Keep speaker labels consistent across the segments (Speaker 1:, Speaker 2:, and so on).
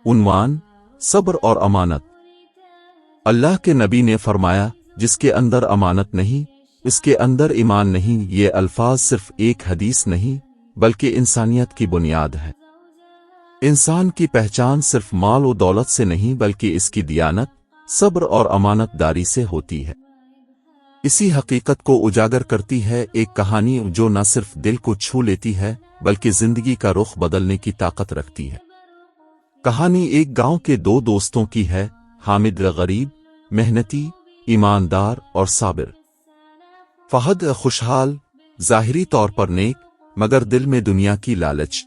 Speaker 1: उन्वान सब्र और अमानत। अल्लाह के नबी ने फरमाया, जिसके अंदर अमानत नहीं, इसके अंदर ईमान नहीं। ये अल्फाज सिर्फ एक हदीस नहीं बल्कि इंसानियत की बुनियाद है। इंसान की पहचान सिर्फ माल और दौलत से नहीं बल्कि इसकी दियानत, सब्र और अमानतदारी से होती है। इसी हकीकत को उजागर करती है एक कहानी जो न सिर्फ दिल को छू लेती है बल्कि जिंदगी का रुख बदलने की ताकत रखती है। कहानी एक गांव के दो दोस्तों की है, हामिद गरीब, मेहनती, ईमानदार और साबिर। फहद खुशहाल, जाहिरी तौर पर नेक, मगर दिल में दुनिया की लालच।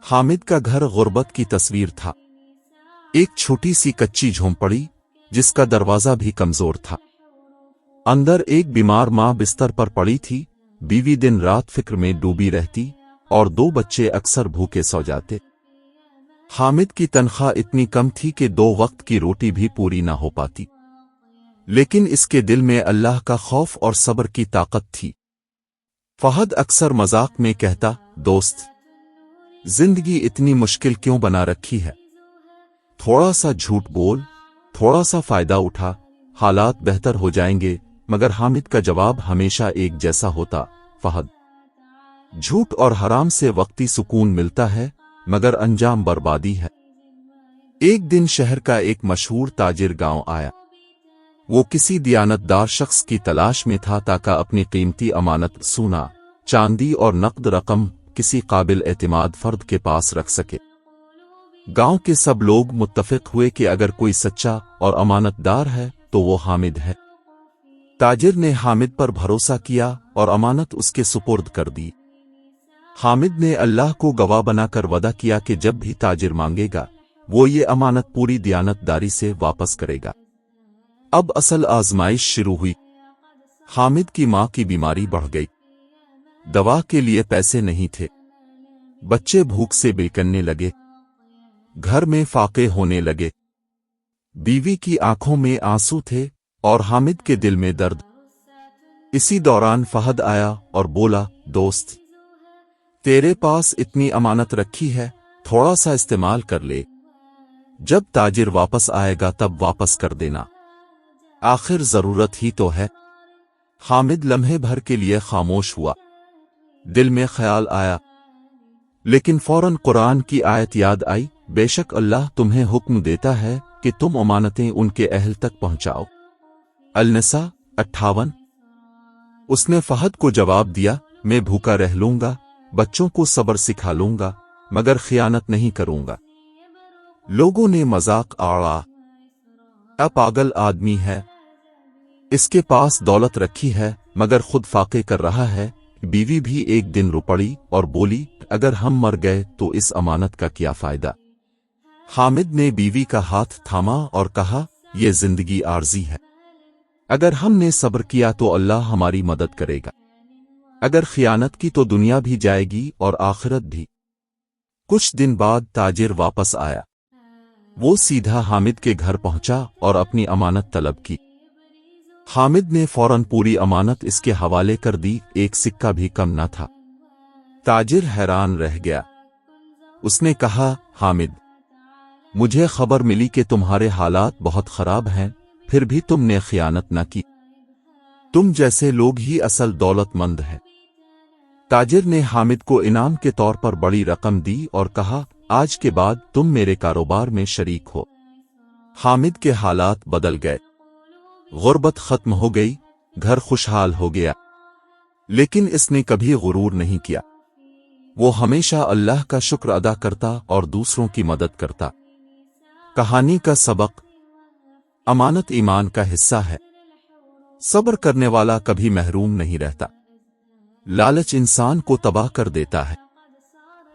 Speaker 1: हामिद का घर गुर्बत की तस्वीर था, एक छोटी सी कच्ची झोंपड़ी जिसका दरवाजा भी कमजोर था। अंदर एक बीमार मां बिस्तर पर पड़ी थी, बीवी दिन रात फिक्र में डूबी रहती और दो बच्चे अक्सर भूखे सो जाते। हामिद की तनख्वाह इतनी कम थी कि 2 वक्त की रोटी भी पूरी ना हो पाती, लेकिन इसके दिल में अल्लाह का खौफ और सब्र की ताकत थी। फहद अक्सर मजाक में कहता, दोस्त, जिंदगी इतनी मुश्किल क्यों बना रखी है? थोड़ा सा झूठ बोल, थोड़ा सा फायदा उठा, हालात बेहतर हो जाएंगे। मगर हामिद का जवाब हमेशा एक जैसा होता, फहद, झूठ और हराम से वक्ती सुकून मिलता है मगर अंजाम बर्बादी है। एक दिन शहर का एक मशहूर ताजिर गांव आया। वो किसी दियानतदार शख्स की तलाश में था ताकि अपनी कीमती अमानत सोना, चांदी और नकद रकम किसी काबिल एतमाद फर्द के पास रख सके। गांव के सब लोग मुत्तफिक हुए कि अगर कोई सच्चा और अमानतदार है तो वो हामिद है। ताजिर ने हामिद पर भरोसा किया और अमानत उसके सुपुर्द कर दी। हामिद ने अल्लाह को गवाह बनाकर वादा किया कि जब भी ताजिर मांगेगा वो ये अमानत पूरी दियानतदारी से वापस करेगा। अब असल आजमाइश शुरू हुई। हामिद की मां की बीमारी बढ़ गई, दवा के लिए पैसे नहीं थे, बच्चे भूख से बेकन्ने लगे, घर में फाके होने लगे, बीवी की आंखों में आंसू थे और हामिद के दिल में दर्द। इसी दौरान फहद आया और बोला, दोस्त, तेरे पास इतनी अमानत रखी है, थोड़ा सा इस्तेमाल कर ले, जब ताजिर वापस आएगा तब वापस कर देना, आखिर जरूरत ही तो है। हामिद लम्हे भर के लिए खामोश हुआ। दिल में ख्याल आया, लेकिन फौरन कुरान की आयत याद आई, बेशक अल्लाह तुम्हें हुक्म देता है कि तुम अमानतें उनके अहल तक पहुंचाओ। अल-निसा 58। उसने फहद को जवाब दिया, मैं भूखा रह लूंगा, बच्चों को सब्र सिखा लूंगा, मगर खियानत नहीं करूंगा। लोगों ने मजाक आड़ा, पागल आदमी है, इसके पास दौलत रखी है मगर खुद फाके कर रहा है। बीवी भी एक दिन रो पड़ी और बोली, अगर हम मर गए तो इस अमानत का क्या फायदा? हामिद ने बीवी का हाथ थामा और कहा, यह जिंदगी आर्जी है, अगर हमने सब्र किया तो अल्लाह हमारी मदद करेगा, अगर खियानत की तो दुनिया भी जाएगी और आखिरत भी। कुछ दिन बाद ताजिर वापस आया। वो सीधा हामिद के घर पहुंचा और अपनी अमानत तलब की। हामिद ने फौरन पूरी अमानत इसके हवाले कर दी, एक सिक्का भी कम न था। ताजिर हैरान रह गया। उसने कहा, हामिद, मुझे खबर मिली कि तुम्हारे हालात बहुत खराब हैं, फिर भी तुमने खियानत न की। तुम जैसे लोग ही असल दौलतमंद हैं। ताजिर ने हामिद को इनाम के तौर पर बड़ी रकम दी और कहा, आज के बाद तुम मेरे कारोबार में शरीक हो। हामिद के हालात बदल गए, गुर्बत खत्म हो गई, घर खुशहाल हो गया। लेकिन इसने कभी गुरूर नहीं किया। वो हमेशा अल्लाह का शुक्र अदा करता और दूसरों की मदद करता। कहानी का सबक, अमानत ईमान का हिस्सा है। सब्र करने वाला कभी महरूम नहीं रहता। लालच इंसान को तबाह कर देता है।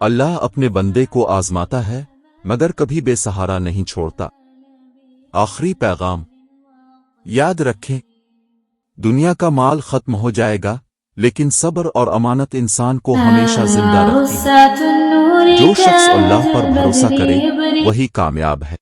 Speaker 1: अल्लाह अपने बंदे को आजमाता है मगर कभी बेसहारा नहीं छोड़ता। आखिरी पैगाम, याद रखें, दुनिया का माल खत्म हो जाएगा लेकिन सब्र और अमानत इंसान को हमेशा जिंदा रखती है। जो शख्स अल्लाह पर भरोसा करे वही कामयाब है।